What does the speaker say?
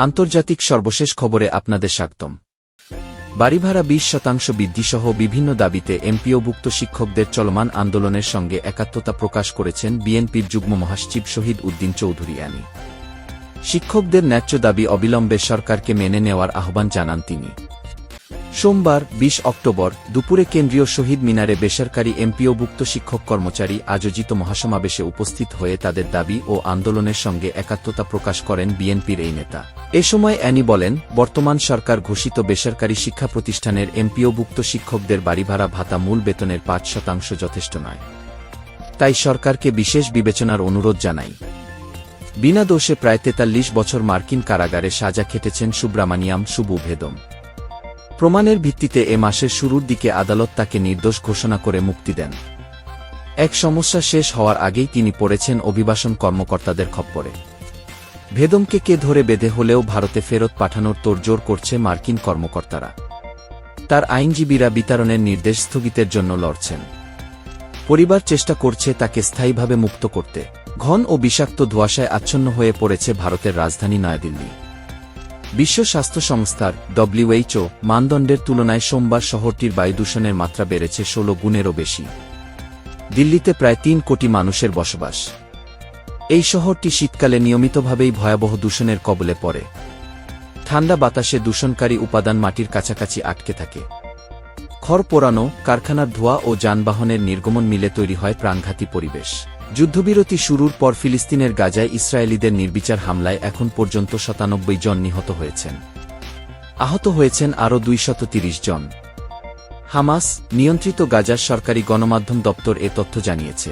আন্তর্জাতিক সর্বশেষ খবরে আপনাদের স্বাগতম। বাড়িভাড়া 20% বৃদ্ধিসহ বিভিন্ন দাবিতে এমপিওভুক্ত শিক্ষকদের চলমান আন্দোলনের সঙ্গে একাত্মতা প্রকাশ করেছেন বিএনপির যুগ্ম মহাসচিব শহীদ উদ্দিন চৌধুরী আনি। শিক্ষকদের ন্যায্য দাবি অবিলম্বে সরকারকে মেনে নেওয়ার আহ্বান জানান তিনি। সোমবার 20 অক্টোবর দুপুরে কেন্দ্রীয় শহীদ মিনারে বেসরকারি এমপিওভুক্ত শিক্ষক কর্মচারী আয়োজিত মহাসমাবেশে উপস্থিত হয়ে তাদের দাবি ও আন্দোলনের সঙ্গে একাত্মতা প্রকাশ করেন বিএনপির এই নেতা। এ সময় অ্যানি বলেন, বর্তমান সরকার ঘোষিত বেসরকারি শিক্ষা প্রতিষ্ঠানের এমপিওভুক্ত শিক্ষকদের বাড়িভাড়া ভাতা মূল বেতনের 5% যথেষ্ট নয়। তাই সরকারকে বিশেষ বিবেচনার অনুরোধ জানাই। বিনা দোষে প্রায় 43 বছর মার্কিন কারাগারে সাজা খেটেছেন সুব্রামানিয়াম সুবু ভেদম। প্রমাণের ভিত্তিতে এ মাসের শুরুর দিকে আদালত তাকে নির্দোষ ঘোষণা করে মুক্তি দেন। এক সমস্যা শেষ হওয়ার আগেই তিনি পড়েছেন অভিবাসন কর্মকর্তাদের খপ্পরে। ভেদমকে কে ধরে বেঁধে হলেও ভারতে ফেরত পাঠানোর তোড়জোড় করছে মার্কিন কর্মকর্তারা। তার আইনজীবীরা বিতরণের নির্দেশ স্থগিতের জন্য লড়ছেন। পরিবার চেষ্টা করছে তাকে স্থায়ীভাবে মুক্ত করতে। ঘন ও বিষাক্ত ধোঁয়াশায় আচ্ছন্ন হয়ে পড়েছে ভারতের রাজধানী নয়াদিল্লি। বিশ্ব স্বাস্থ্য সংস্থার WHO মানদণ্ডের তুলনায় সোমবার শহরটির বায়ুদূষণের মাত্রা বেড়েছে 16 গুণেরও বেশি। দিল্লিতে প্রায় 3 কোটি মানুষের বসবাস। এই শহরটি শীতকালে নিয়মিতভাবেই ভয়াবহ দূষণের কবলে পড়ে। ঠান্ডা বাতাসে দূষণকারী উপাদান মাটির কাছাকাছি আটকে থাকে। খড় পোড়ানো, কারখানার ধোঁয়া ও যানবাহনের নির্গমন মিলে তৈরি হয় প্রাণঘাতী পরিবেশ। যুদ্ধবিরতি শুরুর পর ফিলিস্তিনের গাজায় ইসরায়েলিদের নির্বিচার হামলায় এখন পর্যন্ত 97 জন নিহত হয়েছেন। আহত হয়েছেন আরও 230 জন। হামাস নিয়ন্ত্রিত গাজার সরকারি গণমাধ্যম দপ্তর এ তথ্য জানিয়েছে।